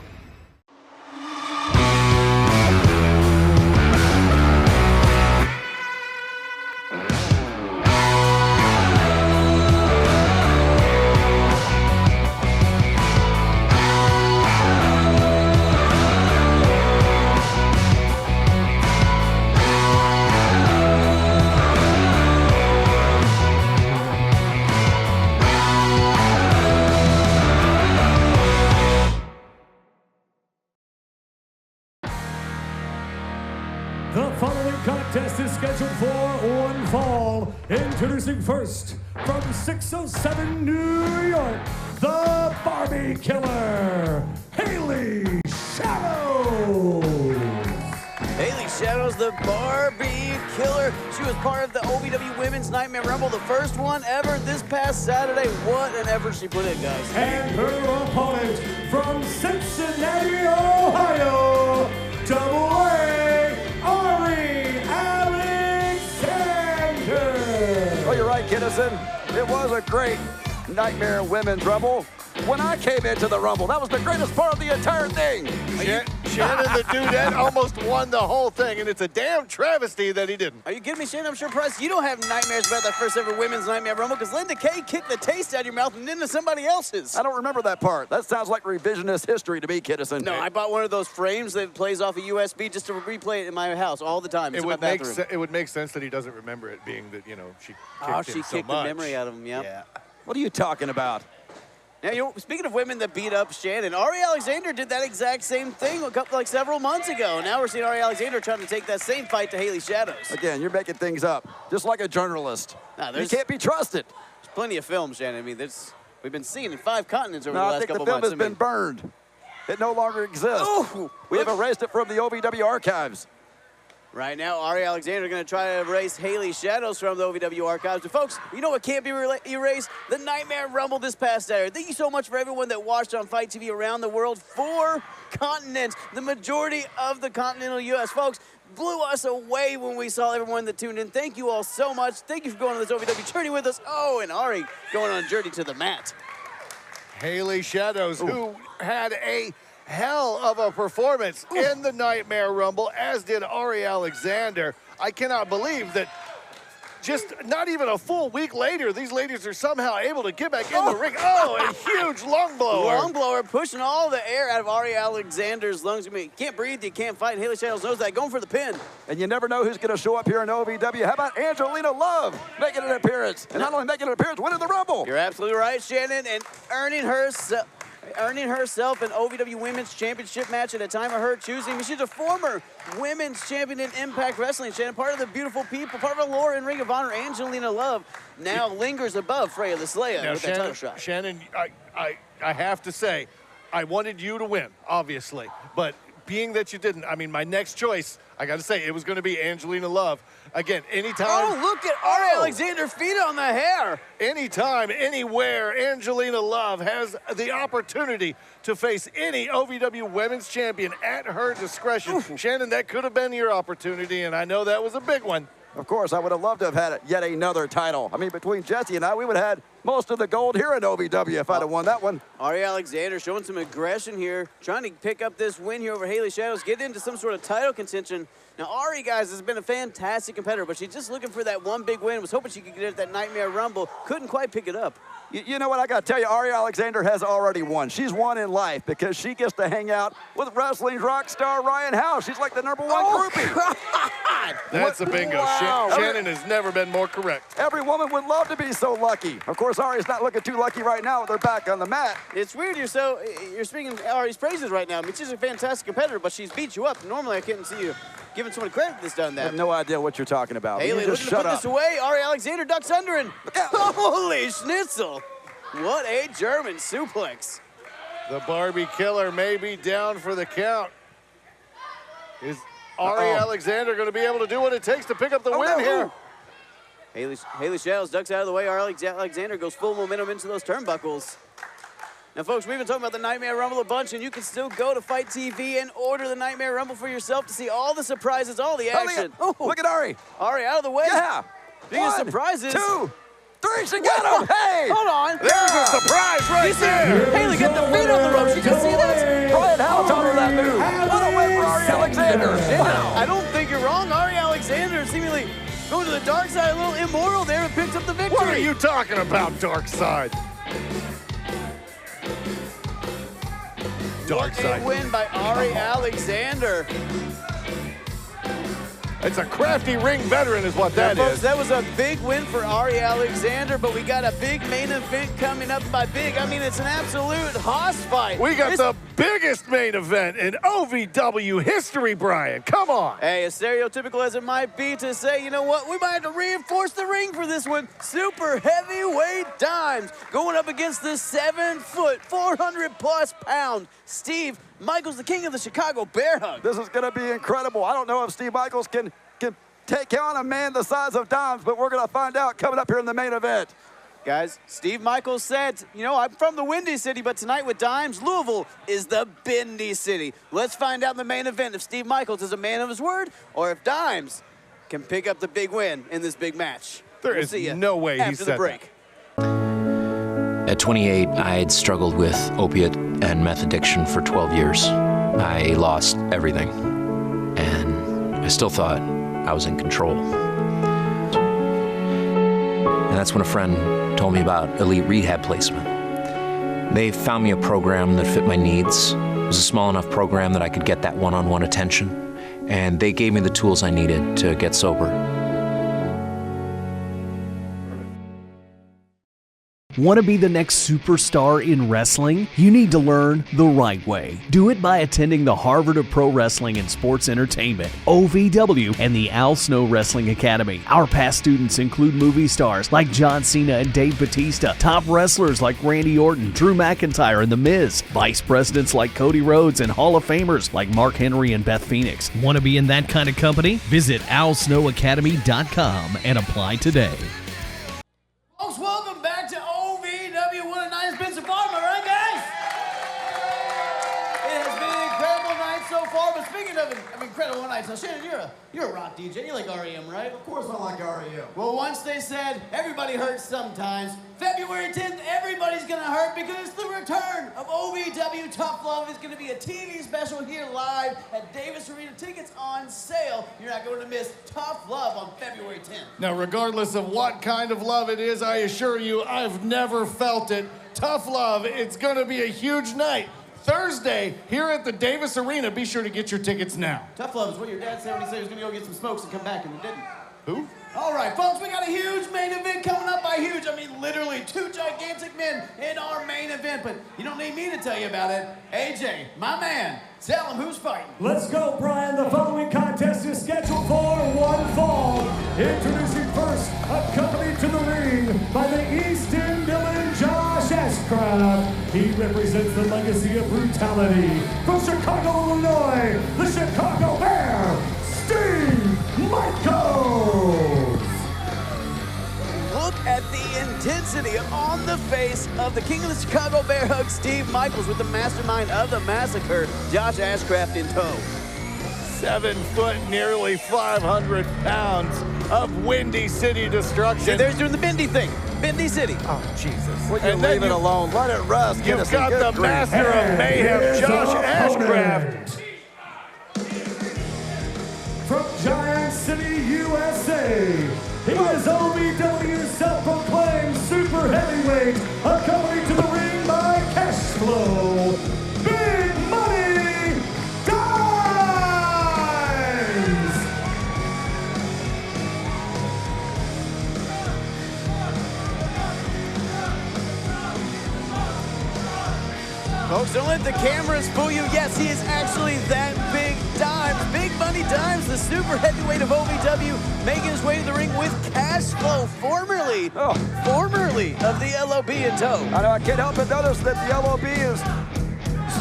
E: The following contest is scheduled for one fall. Introducing first, from 607 New York, the Barbie Killer, Hayley Shadows.
F: Hayley Shadows, the Barbie Killer. She was part of the OVW Women's Nightmare Rumble, the first one ever this past Saturday. What an effort she put in, guys.
E: And her opponent from Cincinnati, Ohio, Double-A, Arie Alexander.
C: Oh, you're right, Kinnison. It was a great Nightmare Women's Rumble. When I came into the Rumble, that was the greatest part of the entire thing.
D: Shannon the Dudette almost won the whole thing, and it's a damn travesty that he didn't.
F: Are you kidding me, Shannon? I'm sure, Price, you don't have nightmares about that first ever Women's Nightmare Rumble because Linda Kay kicked the taste out of your mouth and into somebody else's.
C: I don't remember that part. That sounds like revisionist history to me, Kinnison.
F: No, I bought one of those frames that plays off a USB just to replay it in my house all the time.
D: It would make sense that he doesn't remember it, being that, you know, she kicked
F: the memory out of him,
C: Yeah. What are you talking about?
F: Now, speaking of women that beat up Shannon, Arie Alexander did that exact same thing several months ago. Now we're seeing Arie Alexander trying to take that same fight to Hayley Shadows.
C: Again, you're making things up, just like a journalist. You can't be trusted.
F: There's plenty of film, Shannon. I mean, we've been seeing in 5 continents over the last couple
C: months. I think the film
F: months.
C: has been burned. It no longer exists.
F: Oh,
C: we have erased it from the OVW archives.
F: Right now, Arie Alexander going to try to erase Hayley Shadows from the OVW archives. But folks, you know what can't be erased? The Nightmare Rumble this past Saturday. Thank you so much for everyone that watched on Fight TV around the world. 4 continents, the majority of the continental U.S. Folks, blew us away when we saw everyone that tuned in. Thank you all so much. Thank you for going on this OVW journey with us. Oh, and Arie going on a journey to the mat.
D: Hayley Shadows, who had a hell of a performance in the Nightmare Rumble, as did Arie Alexander. I cannot believe that just not even a full week later, these ladies are somehow able to get back in the ring. Oh, a huge lung blower.
F: Lung blower pushing all the air out of Arie Alexander's lungs. I mean, can't breathe, you can't fight. Hayley Shadows knows that. Going for the pin.
C: And you never know who's going to show up here in OVW. How about Angelina Love making an appearance? And not only making an appearance, winning the Rumble.
F: You're absolutely right, Shannon, and earning herself an OVW Women's Championship match at a time of her choosing. I mean, she's a former Women's Champion in Impact Wrestling, Shannon. Part of the beautiful people, part of the lore in Ring of Honor. Angelina Love now lingers above Freya the Slayer with that title shot.
D: Shannon, I have to say, I wanted you to win, obviously. But being that you didn't, I mean, my next choice, I got to say, it was going to be Angelina Love. Again, anytime.
F: Oh, look at Arie Alexander feet on the hair.
D: Anytime, anywhere, Angelina Love has the opportunity to face any OVW Women's Champion at her discretion. Shannon, that could have been your opportunity, and I know that was a big one.
C: Of course, I would have loved to have had yet another title. I mean, between Jessie and I, we would have had most of the gold here in OVW if I'd have won that one.
F: Arie Alexander showing some aggression here, trying to pick up this win here over Hayley Shadows, get into some sort of title contention. Now, Arie, guys, has been a fantastic competitor, but she's just looking for that one big win. Was hoping she could get it at that Nightmare Rumble. Couldn't quite pick it up.
C: You know what, I got to tell you, Arie Alexander has already won. She's won in life because she gets to hang out with wrestling's rock star Ryan Howe. She's like the #1 groupie.
F: God.
D: That's a bingo.
F: Wow.
D: Shannon has never been more correct.
C: Every woman would love to be so lucky. Of course, Arie's not looking too lucky right now with her back on the mat.
F: It's weird you're speaking Arie's praises right now. I mean, she's a fantastic competitor, but she's beat you up. Normally, I couldn't see you giving someone credit that's done that.
C: I have no idea what you're talking about.
F: Hayley looking to put this away. Arie Alexander ducks under and holy schnitzel. What a German suplex.
D: The Barbie killer may be down for the count. Is Arie Alexander going to be able to do what it takes to pick up the win here?
F: Hayley Shadows ducks out of the way. Arie Alexander goes full momentum into those turnbuckles. Now, folks, we've been talking about the Nightmare Rumble a bunch, and you can still go to Fight TV and order the Nightmare Rumble for yourself to see all the surprises, all the action.
C: Look at Arie.
F: Arie out of the way.
C: Yeah.
F: Biggest surprises.
C: 2, 3, she got him. Hey.
F: Hold on.
D: There's a surprise right there.
F: Hayley got the feet on the ropes. You can see that?
C: Ryan Howe taught her that move. What a win for Arie Alexander.
F: Wow. I don't think you're wrong. Arie Alexander seemingly going to the dark side, a little immoral there, and picks up the victory.
D: What are you talking about, dark side? Dark side.
F: A win by Arie Alexander.
D: It's a crafty ring veteran is what that
F: folks,
D: is.
F: That was a big win for Arie Alexander, but we got a big main event coming up. By big, I mean it's an absolute hoss fight.
D: We got the biggest main event in OVW history, Brian. Come on.
F: Hey, as stereotypical as it might be to say, you know what, we might have to reinforce the ring for this one. Super heavyweight Dimes going up against the 7-foot, 400-plus pound Steve Michaels, the king of the Chicago Bear Hug.
C: This is going to be incredible. I don't know if Steve Michaels can take on a man the size of Dimes, but we're going to find out coming up here in the main event.
F: Guys, Steve Michaels said, you know, I'm from the Windy City, but tonight with Dimes, Louisville is the Bendy City. Let's find out in the main event if Steve Michaels is a man of his word or if Dimes can pick up the big win in this big match.
D: There is no way he said
F: the break.
I: At 28, I had struggled with opiate and meth addiction for 12 years. I lost everything, and I still thought I was in control. And that's when a friend told me about elite rehab placement. They found me a program that fit my needs. It was a small enough program that I could get that one-on-one attention, and they gave me the tools I needed to get sober.
J: Want to be the next superstar in wrestling? You need to learn the right way. Do it by attending the Harvard of Pro Wrestling and Sports Entertainment, OVW, and the Al Snow Wrestling Academy. Our past students include movie stars like John Cena and Dave Bautista, top wrestlers like Randy Orton, Drew McIntyre, and The Miz, vice presidents like Cody Rhodes, and Hall of Famers like Mark Henry and Beth Phoenix. Want to be in that kind of company? Visit alsnowacademy.com and apply today.
B: Folks, welcome back to OVW. What a night it's been so far, am I right, guys? It has been an incredible night so far, but speaking of incredible nights, now Shannon, you're a rock DJ. You like REM, right?
C: Of course I like REM.
B: Well, once they said everybody hurts sometimes, February 10th, everybody's gonna hurt because it's the return of OVW Tough Love. It's gonna be a TV special here live at Davis Arena. Tickets on sale. You're not going to miss Tough Love on February 10th.
D: Now, regardless of what kind of love it is, I assure you, I've never felt it. Tough Love, it's gonna be a huge night. Thursday, here at the Davis Arena. Be sure to get your tickets now.
B: Tough Love is what your dad said when he said he was going to go get some smokes and come back, and he didn't.
D: Who?
B: All right, folks, we got a huge main event coming up. By huge, I mean literally 2 gigantic men in our main event, but you don't need me to tell you about it. AJ, my man, tell him who's fighting.
E: Let's go, Brian. The following contest is scheduled for one fall. Introducing first, accompanied to the ring by the Easton villain Josh Ashcraft. He represents the legacy of brutality. From Chicago, Illinois, the Chicago Bear, Steve Michaels.
F: Look at the intensity on the face of the king of the Chicago Bear Hug, Steve Michaels, with the mastermind of the massacre, Josh Ashcraft, in tow.
D: 7 foot, nearly 500 pounds of Windy City destruction.
F: See, there's doing the bendy thing. Bendy City.
D: Oh, Jesus.
C: Will you leave it alone? Let it rust.
D: You've got the master of mayhem, Josh Ashcraft.
E: From Giant City, USA, he is OVW self-proclaimed super heavyweight, accompanied to the ring by Cash Flow, Big Money Dimes!
F: Folks, don't let the cameras fool you. Yes, he is actually that big. Dimes, Big Money Dimes, the super heavyweight of OVW, making his way to the ring with Cash Flow, formerly of the LOB in tow.
C: I know, I can't help but notice that the LOB is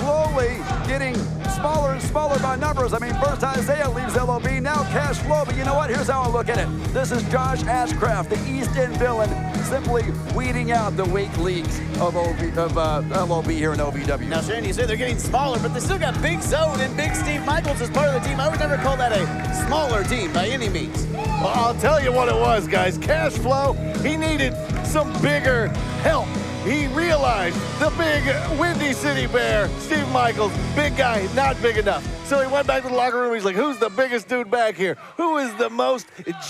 C: slowly getting smaller and smaller by numbers. I mean, first Isaiah leaves LOB, now Cash Flow, but you know what? Here's how I look at it. This is Josh Ashcraft, the East End villain, simply weeding out the weak leagues of LOB here in OVW.
F: Now, Shane, you say they're getting smaller, but they still got Big Zone and Big Steve Michaels as part of the team. I would never call that a smaller team by any means.
D: Well, I'll tell you what it was, guys. Cash Flow, he needed some bigger help. He realized the big Windy City Bear, Steve Michaels, big guy, not big enough. So he went back to the locker room. He's like, who's the biggest dude back here? Who is the most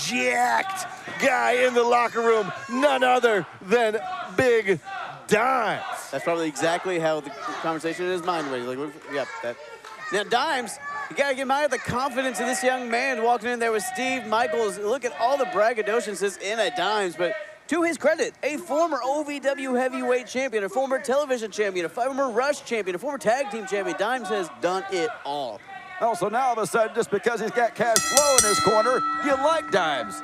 D: jacked guy in the locker room? None other than Big Dimes.
F: That's probably exactly how the conversation in his mind went. He's like, yep, that. Now, Dimes, you got to admire the confidence of this young man walking in there with Steve Michaels. Look at all the braggadocious in a Dimes, but to his credit, a former OVW heavyweight champion, a former television champion, a former Rush champion, a former tag team champion. Dimes has done it all.
C: Also, now all of a sudden, just because he's got Cash Flow in his corner, you like Dimes.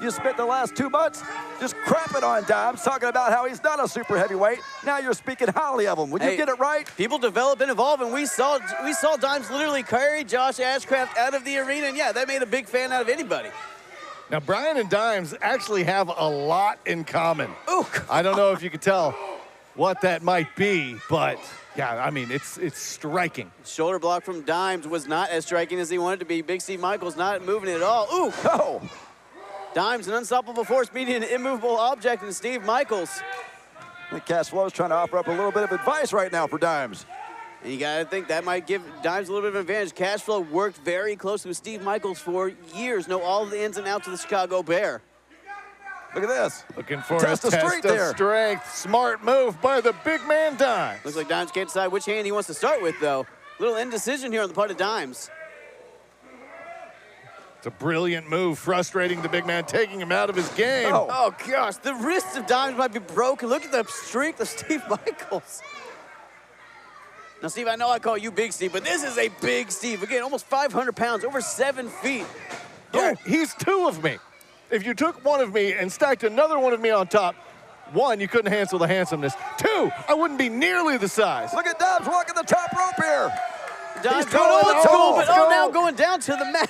C: You spent the last 2 months just crapping on Dimes, talking about how he's not a super heavyweight. Now you're speaking highly of him. Would you get it right?
F: People develop and evolve, and we saw Dimes literally carry Josh Ashcraft out of the arena, and yeah, that made a big fan out of anybody.
D: Now, Brian and Dimes actually have a lot in common.
F: Ooh.
D: I don't know if you could tell what that might be, but yeah, I mean, it's striking.
F: Shoulder block from Dimes was not as striking as he wanted to be. Big Steve Michaels not moving it at all. Ooh!
C: Oh!
F: Dimes, an unstoppable force meeting an immovable object in Steve Michaels.
C: I think Cash Flow's trying to offer up a little bit of advice right now for Dimes.
F: And you gotta think that might give Dimes a little bit of an advantage. Cash Flow worked very closely with Steve Michaels for years, know all the ins and outs of the Chicago Bear.
C: Look at this.
D: Looking for a test of strength. Smart move by the big man Dimes.
F: Looks like Dimes can't decide which hand he wants to start with, though. Little indecision here on the part of Dimes.
D: It's a brilliant move, frustrating the big man, taking him out of his game.
F: Oh gosh, the wrists of Dimes might be broken. Look at the strength of Steve Michaels. Now, Steve, I know I call you Big Steve, but this is a big Steve. Again, almost 500 pounds, over 7 feet.
D: Yeah, he's 2 of me. If you took 1 of me and stacked another 1 of me on top, 1, you couldn't handle the handsomeness. 2, I wouldn't be nearly the size.
C: Look at Dimes walking the top rope here.
F: Dimes going old school, but now going down to the mat.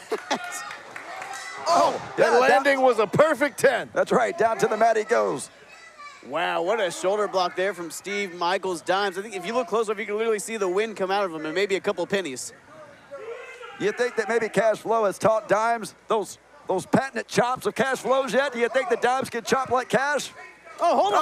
D: That landing was a perfect 10.
C: That's right, down to the mat he goes.
F: Wow, what a shoulder block there from Steve Michaels. Dimes, I think if you look close up, you can literally see the wind come out of him and maybe a couple pennies.
C: You think that maybe Cash Flow has taught Dimes those patented chops of Cash Flow's yet? Do you think the Dimes can chop like Cash?
F: Oh, hold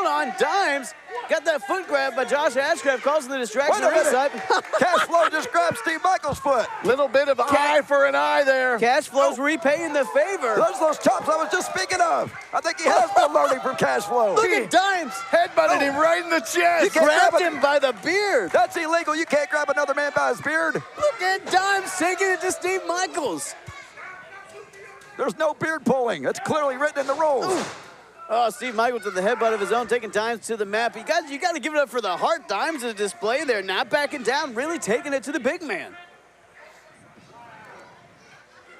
F: on. Dimes got that foot grab by Josh Ashcraft, causing the distraction.
C: Wait a minute. Cash Flow just grabbed Steve Michaels' foot.
D: Little bit of eye for an eye there.
F: Cash Flow's repaying the favor.
C: Those chops I was just speaking of. I think he has been learning from Cash Flow.
F: Look at Dimes.
D: Headbutted him right in the chest.
F: Grabbed him by the beard.
C: That's illegal. You can't grab another man by his beard.
F: Look at Dimes taking it to Steve Michaels.
C: There's no beard pulling. That's clearly written in the rules.
F: Ooh. Oh, Steve Michaels with the headbutt of his own, taking Dimes to the mat. You got to give it up for the heart. Dimes is display there, not backing down, really taking it to the big man.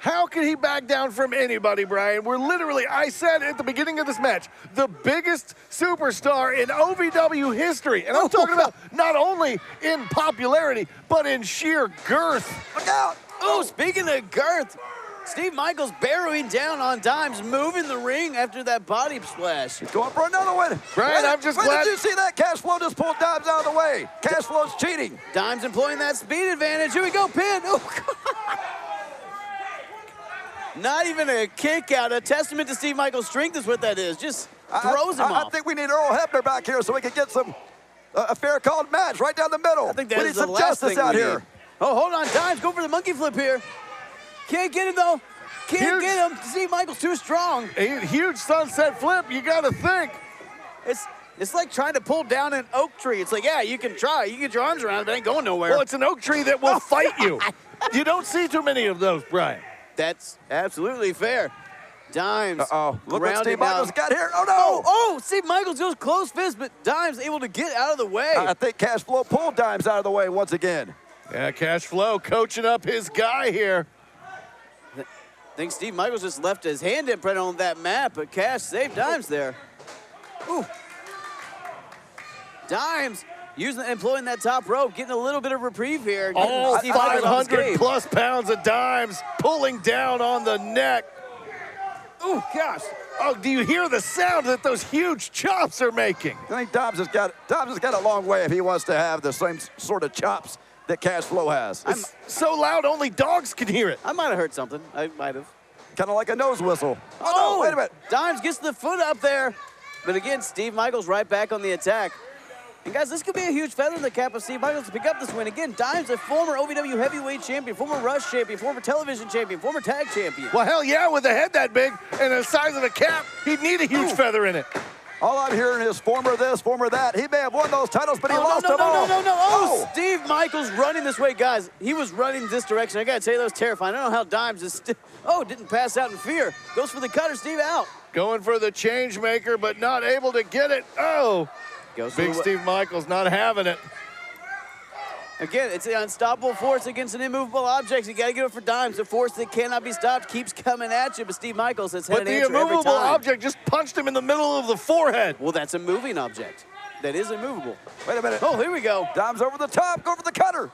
D: How can he back down from anybody, Brian? We're literally, I said at the beginning of this match, the biggest superstar in OVW history. And I'm talking about not only in popularity, but in sheer girth.
C: Look out!
F: Oh, speaking of girth, Steve Michaels barreling down on Dimes, moving the ring after that body splash.
C: He's going for another one.
D: Brian, I'm just glad.
C: Did you see that? Cash Flow just pulled Dimes out of the way. Cash Flow's cheating.
F: Dimes employing that speed advantage. Here we go, pin. Oh, not even a kick out. A testament to Steve Michaels' strength is what that is. Just throws him off.
C: I think we need Earl Hebner back here so we can get some a fair called match right down the middle.
F: I think that
C: we
F: is
C: need some
F: the last
C: justice
F: thing
C: out
F: we
C: here.
F: need. Oh, hold on. Dimes go for the monkey flip here. Can't get him, though. Can't get him. Steve Michaels too strong.
D: A huge sunset flip, you got to think.
F: It's like trying to pull down an oak tree. It's like, yeah, you can try. You can get your arms around it, but it ain't going nowhere.
D: Well, it's an oak tree that will fight you. You don't see too many of those, Brian.
F: That's absolutely fair. Dimes.
C: Look what Steve Michaels got here. Oh, no.
F: Oh, Steve Michaels goes close fist, but Dimes able to get out of the way.
C: I think Cash Flow pulled Dimes out of the way once again.
D: Yeah, Cash Flow coaching up his guy here.
F: I think Steve Michaels just left his hand imprint on that mat, but Cash saved Dimes there. Ooh. Dimes employing that top rope, getting a little bit of reprieve here.
D: All 500 plus pounds of Dimes pulling down on the neck.
F: Oh, gosh.
D: Oh, do you hear the sound that those huge chops are making?
C: I think Dimes has got a long way if he wants to have the same sort of chops that Cash Flow has.
D: It's so loud only dogs can hear it.
F: I might have heard something. I might have.
C: Kind of like a nose whistle.
F: Oh,
C: no, wait a minute.
F: Dimes gets the foot up there. But again, Steve Michaels right back on the attack. And guys, this could be a huge feather in the cap of Steve Michaels to pick up this win. Again, Dimes, a former OVW heavyweight champion, former Rush champion, former television champion, former tag champion.
D: Well, hell yeah, with a head that big and the size of a cap, he'd need a huge feather in it.
C: All I'm hearing is former this, former that. He may have won those titles, but he lost them all.
F: No. Oh, Steve Michaels running this way, guys. He was running this direction. I got to tell you, that was terrifying. I don't know how Dimes is didn't pass out in fear. Goes for the cutter, Steve out.
D: Going for the change maker, but not able to get it. Oh, big Steve Michaels not having it.
F: Again, it's an unstoppable force against an immovable object. You got to give it for Dimes. A force that cannot be stopped keeps coming at you, but Steve Michaels has had an answer every time.
D: But the immovable object just punched him in the middle of the forehead.
F: Well, that's a moving object. That is immovable.
C: Wait a minute.
F: Oh, here we go.
C: Dimes over the top. Go for the cutter.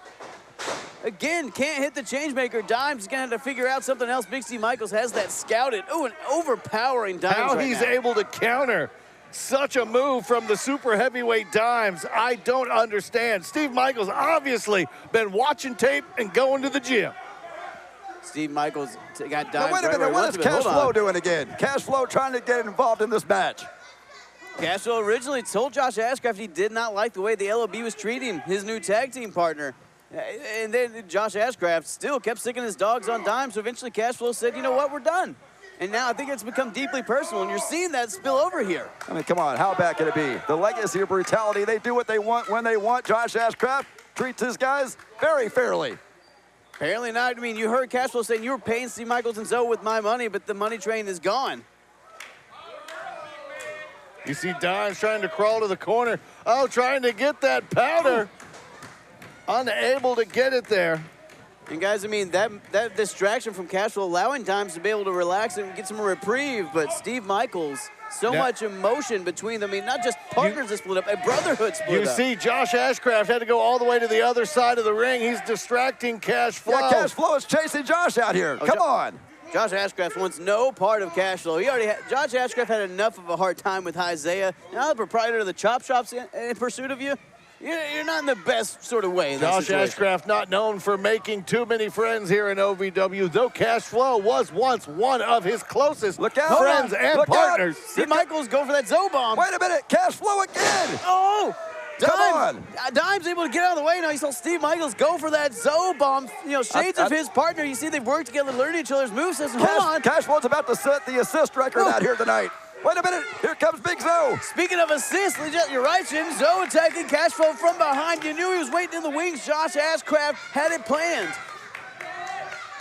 F: Again, can't hit the changemaker. Dimes is going to have to figure out something else. Big Steve Michaels has that scouted. Oh, an overpowering Dimes
D: How he's able to counter such a move from the super heavyweight Dimes, I don't understand. Steve Michaels obviously been watching tape and going to the gym.
F: Steve Michaels got Dimes.
C: Now, wait a minute, what is Cash Flow doing again? Cash Flow trying to get involved in this match.
F: Cash Flow originally told Josh Ashcraft he did not like the way the LOB was treating his new tag team partner. And then Josh Ashcraft still kept sticking his dogs on Dimes, so eventually Cash Flow said, you know what, we're done. And now I think it's become deeply personal, and you're seeing that spill over here.
C: I mean, come on, how bad can it be? The legacy of brutality, they do what they want when they want. Josh Ashcraft treats his guys very fairly.
F: Apparently not. I mean, you heard Cash Flow saying you were paying Steve Michaels and Zoe with my money, but the money train is gone.
D: You see Dimes trying to crawl to the corner. Oh, trying to get that powder. Unable to get it there.
F: And guys, I mean, that distraction from Cash Flow allowing Dimes to be able to relax and get some reprieve, but Steve Michaels, so much emotion between them. I mean, not just partners that split up, a brotherhood split up.
D: You see Josh Ashcraft had to go all the way to the other side of the ring. He's distracting Cash Flow.
C: Yeah, Cash Flow is chasing Josh out here. Come on.
F: Josh Ashcraft wants no part of Cash Flow. Josh Ashcraft had enough of a hard time with Isaiah. Now the proprietor of the Chop Shop's in pursuit of you. you're not in the best sort of way in
D: Josh
F: this situation.
D: Ashcraft not known for making too many friends here in OVW, though Cash Flow was once one of his closest friends and partners.
F: See Michaels go for that Zo-bomb.
C: Wait a minute, Cash Flow again.
F: Oh!
C: Come
F: Dime's able to get out of the way now. You saw Steve Michaels go for that Zo-bomb. You know, shades of his partner. You see they've worked together, learning each other's movesets. Hold on.
C: Cash Flow's about to set the assist record out here tonight. Wait a minute, here comes Big Zo.
F: Speaking of assists, you're right, Jim. Zo attacking Cash Flow from behind. You knew he was waiting in the wings. Josh Ashcraft had it planned.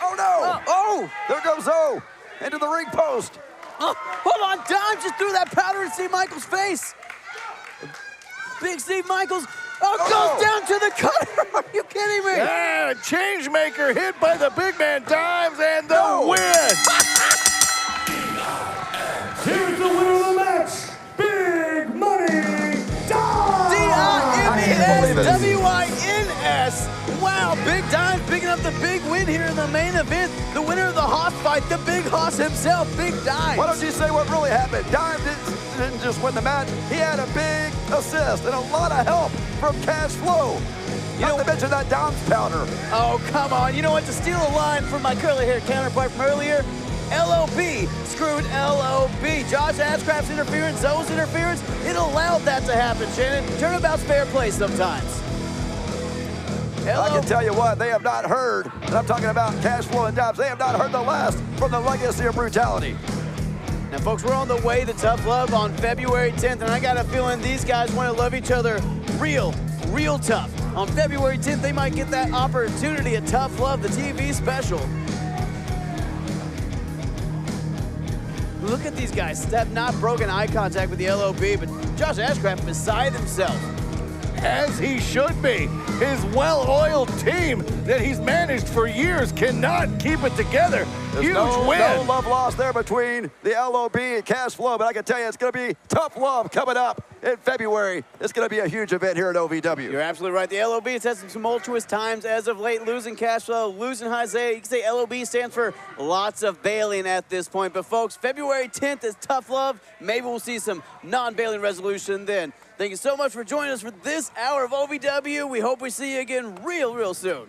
C: Oh, no. Oh, there goes Zo into the ring post.
F: Oh, hold on, Dime just threw that powder in Steve Michaels' face. Big Steve Michaels, goes down to the cutter. Are you kidding me?
D: Yeah, Changemaker hit by the big man Dimes and the win.
E: Here's the winner of the match, Big Money Dimes!
F: D-I-M-E-S-W-I-N-S. Wow, Big Dimes picking up the big win here in the main event. The winner of the Hoss fight, the big Hoss himself, Big Dimes.
C: Why don't you say what really happened? Dimes didn't just win the match. He had a big assist and a lot of help from Cash Flow. Not to mention that Dimes powder.
F: Oh, come on. You know what? To steal a line from my curly hair counterpart from earlier, LOB screwed LOB. Josh Ashcraft's interference, Zo's interference, it allowed that to happen, Shannon. Turnabout's fair play sometimes.
C: I can tell you what, they have not heard, and I'm talking about Cash Flow and Dimes, they have not heard the last from the legacy of brutality.
F: Now, folks, we're on the way to Tough Love on February 10th, and I got a feeling these guys want to love each other real tough. On February 10th, they might get that opportunity at Tough Love, the TV special. Look at these guys. Have not broken eye contact with the LOB, but Josh Ashcraft beside himself.
D: As he should be. His well-oiled team that he's managed for years cannot keep it together.
C: There's
D: Huge
C: no
D: win.
C: love lost there between the LOB and Cash Flow, but I can tell you it's going to be Tough Love coming up in February. It's going to be a huge event here at OVW.
F: You're absolutely right. The LOB has had some tumultuous times as of late, losing Cash Flow, losing Isaiah. You can say LOB stands for lots of bailing at this point. But, folks, February 10th is Tough Love. Maybe we'll see some non-bailing resolution then. Thank you so much for joining us for this hour of OVW. We hope we see you again real soon.